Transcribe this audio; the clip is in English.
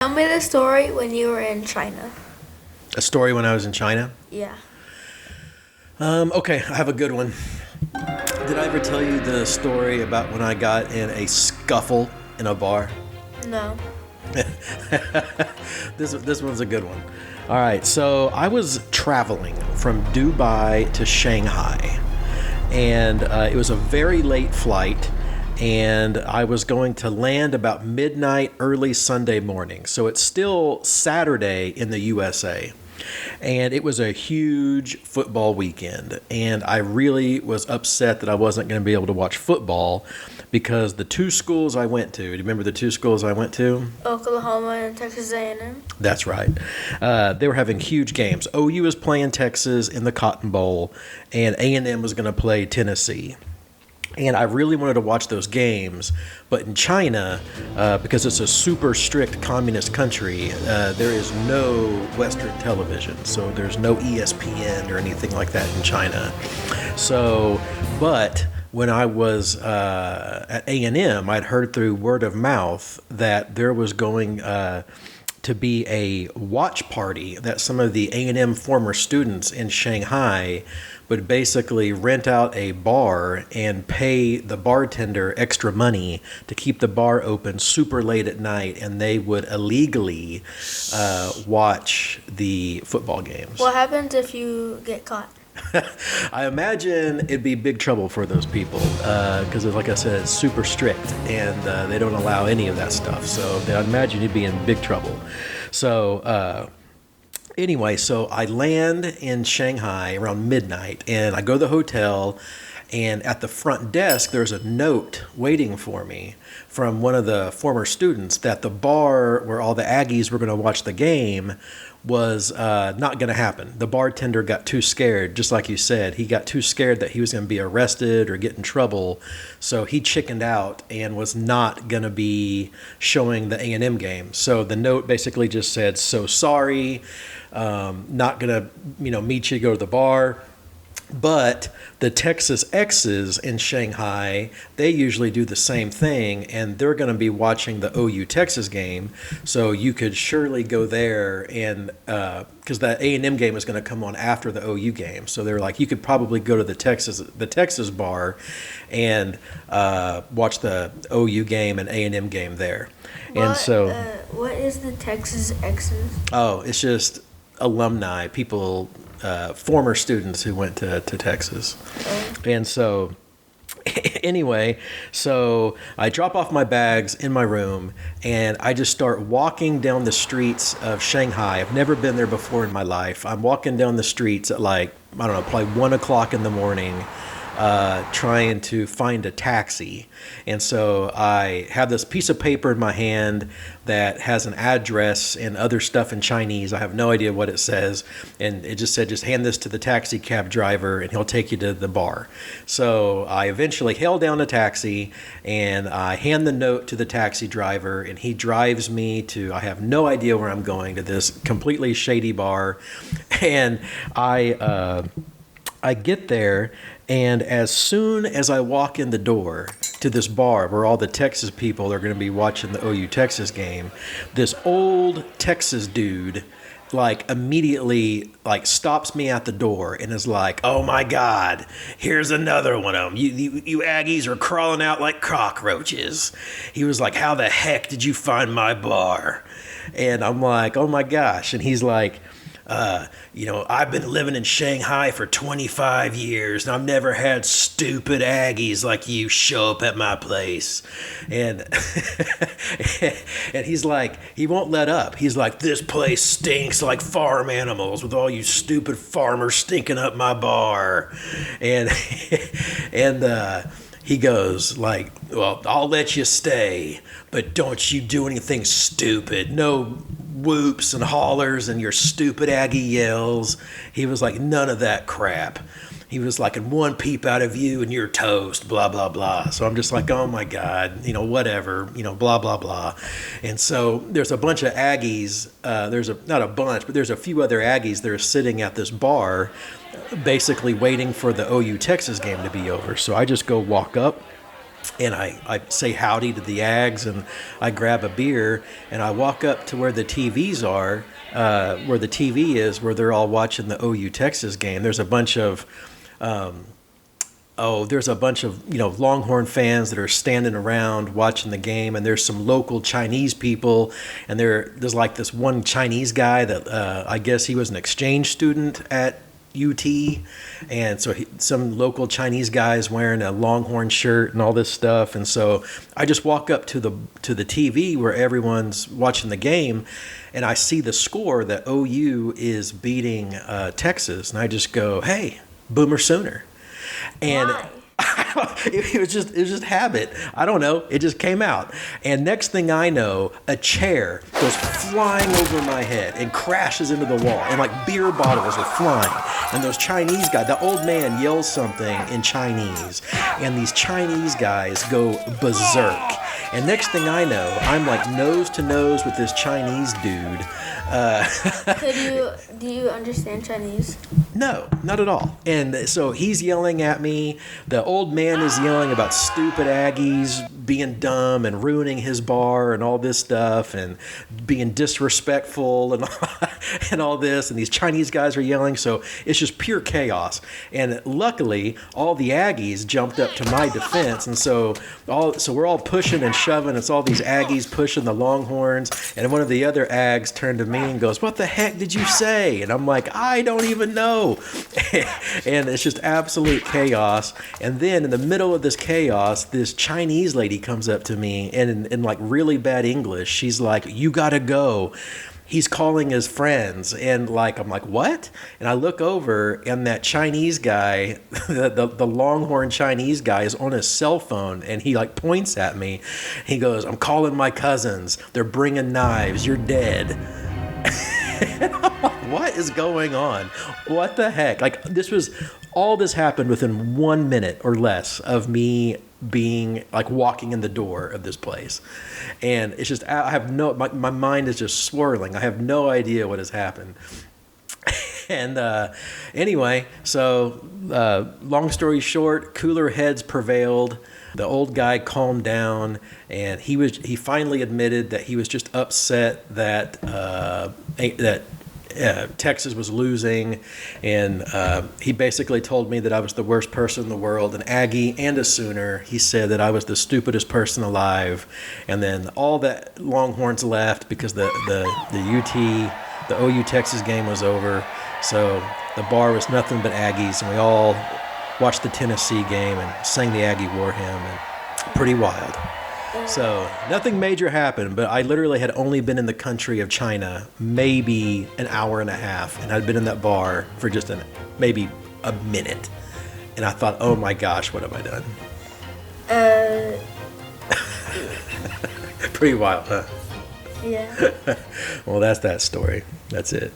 Tell me the story when you were in China. A story when I was in China? Yeah. Okay, I have a good one. Did I ever tell you the story about when I got in a scuffle in a bar? No. This one's a good one. All right, so I was traveling from Dubai to Shanghai, and it was a very late flight, and I was going to land about midnight, early Sunday morning. So it's still Saturday in the USA. And it was a huge football weekend. And I really was upset that I wasn't going to be able to watch football because the two schools I went to, do you remember the two schools I went to? Oklahoma and Texas A&M. That's right. They were having huge games. OU was playing Texas in the Cotton Bowl, and A&M was going to play Tennessee. And I really wanted to watch those games, but in China, because it's a super strict communist country, there is no Western television. So there's no ESPN or anything like that in China. So, but when I was at A&M, I'd heard through word of mouth that there was going to be a watch party that some of the A&M former students in Shanghai would basically rent out a bar and pay the bartender extra money to keep the bar open super late at night, and they would illegally watch the football games. What happens if you get caught? I imagine it'd be big trouble for those people because, like I said, it's super strict and they don't allow any of that stuff. So I imagine you'd be in big trouble. So anyway, so I land in Shanghai around midnight, and I go to the hotel, and at the front desk, there's a note waiting for me from one of the former students that the bar where all the Aggies were going to watch the game was not going to happen. The bartender got too scared, just like you said. He got too scared that he was going to be arrested or get in trouble, so he chickened out and was not going to be showing the A&M game. So the note basically just said, "So sorry, not going to meet you, go to the bar." But the Texas X's in Shanghai, they usually do the same thing, and they're going to be watching the OU Texas game. So you could surely go there, and because that A&M game is going to come on after the OU game. So they're like, you could probably go to the Texas bar and watch the OU game and A&M game there. And so, what is the Texas X's? Oh, it's just alumni, people. Former students who went to Texas. And so anyway, so I drop off my bags in my room and I just start walking down the streets of Shanghai. I've never been there before in my life. I'm walking down the streets at probably 1 o'clock in the morning, trying to find a taxi. And so I have this piece of paper in my hand that has an address and other stuff in Chinese. I have no idea what it says. And it just said, just hand this to the taxi cab driver and he'll take you to the bar. So I eventually hail down a taxi and I hand the note to the taxi driver, and he drives me to, I have no idea where I'm going, to this completely shady bar. And I get there, and as soon as I walk in the door to this bar where all the Texas people are going to be watching the OU Texas game, this old Texas dude immediately stops me at the door and is like, "Oh my God, here's another one of them. You Aggies are crawling out like cockroaches." He was like, "How the heck did you find my bar?" And I'm like, "Oh my gosh." And he's like, I've been living in Shanghai for 25 years, and I've never had stupid Aggies like you show up at my place. And and he's like, he won't let up. He's like, "This place stinks like farm animals with all you stupid farmers stinking up my bar." And he goes "Well, I'll let you stay, but don't you do anything stupid. No whoops and hollers and your stupid Aggie yells." He was like, "None of that crap." He was like, "In one peep out of you and you're toast, blah, blah, blah." So I'm just like, oh my God, whatever, blah, blah, blah. And so there's a bunch of Aggies, not a bunch, but there's a few other Aggies that are sitting at this bar basically waiting for the OU Texas game to be over. So I just go walk up And I say howdy to the Ags, and I grab a beer, and I walk up to where the TVs are, where the TV is, where they're all watching the OU Texas game. There's a bunch of Longhorn fans that are standing around watching the game, and there's some local Chinese people, and there's like this one Chinese guy that I guess he was an exchange student at UT, and so some local Chinese guys wearing a Longhorn shirt and all this stuff, and so I just walk up to the TV where everyone's watching the game, and I see the score that OU is beating Texas, and I just go, "Hey, Boomer Sooner." And Why? it was just habit. I don't know. It just came out. And next thing I know, a chair goes flying over my head and crashes into the wall. And like beer bottles are flying. And those Chinese guys, the old man yells something in Chinese. And these Chinese guys go berserk. And next thing I know, I'm like nose to nose with this Chinese dude. Do you understand Chinese? No, not at all. And so he's yelling at me. The old man is yelling about stupid Aggies being dumb and ruining his bar and all this stuff and being disrespectful and all this. And these Chinese guys are yelling. So it's just pure chaos. And luckily, all the Aggies jumped up to my defense. And so we're all pushing and shoving. It's all these Aggies pushing the Longhorns. And one of the other Ags turned to me and goes, "What the heck did you say?" And I'm like, "I don't even know." And it's just absolute chaos. And then in the middle of this chaos, this Chinese lady comes up to me and in like really bad English, she's like, "You gotta go. He's calling his friends." And like, I'm like, "What?" And I look over, and that Chinese guy, the Longhorn Chinese guy, is on his cell phone, and he like points at me. He goes, "I'm calling my cousins. They're bringing knives. You're dead." And I'm like, what is going on? What the heck? Like, all this happened within 1 minute or less of me being like walking in the door of this place. And it's just, my mind is just swirling. I have no idea what has happened. And anyway, so long story short, cooler heads prevailed. The old guy calmed down, and he finally admitted that he was just upset that Texas was losing, and he basically told me that I was the worst person in the world, an Aggie and a Sooner. He said that I was the stupidest person alive, and then all the Longhorns left because the OU Texas game was over. So the bar was nothing but Aggies, and we all watched the Tennessee game and sang the Aggie War Hymn, and pretty wild. So nothing major happened, but I literally had only been in the country of China maybe an hour and a half, and I'd been in that bar for just maybe a minute. And I thought, oh my gosh, what have I done? Uh, Pretty wild, huh? Yeah. Well, that's that story. That's it.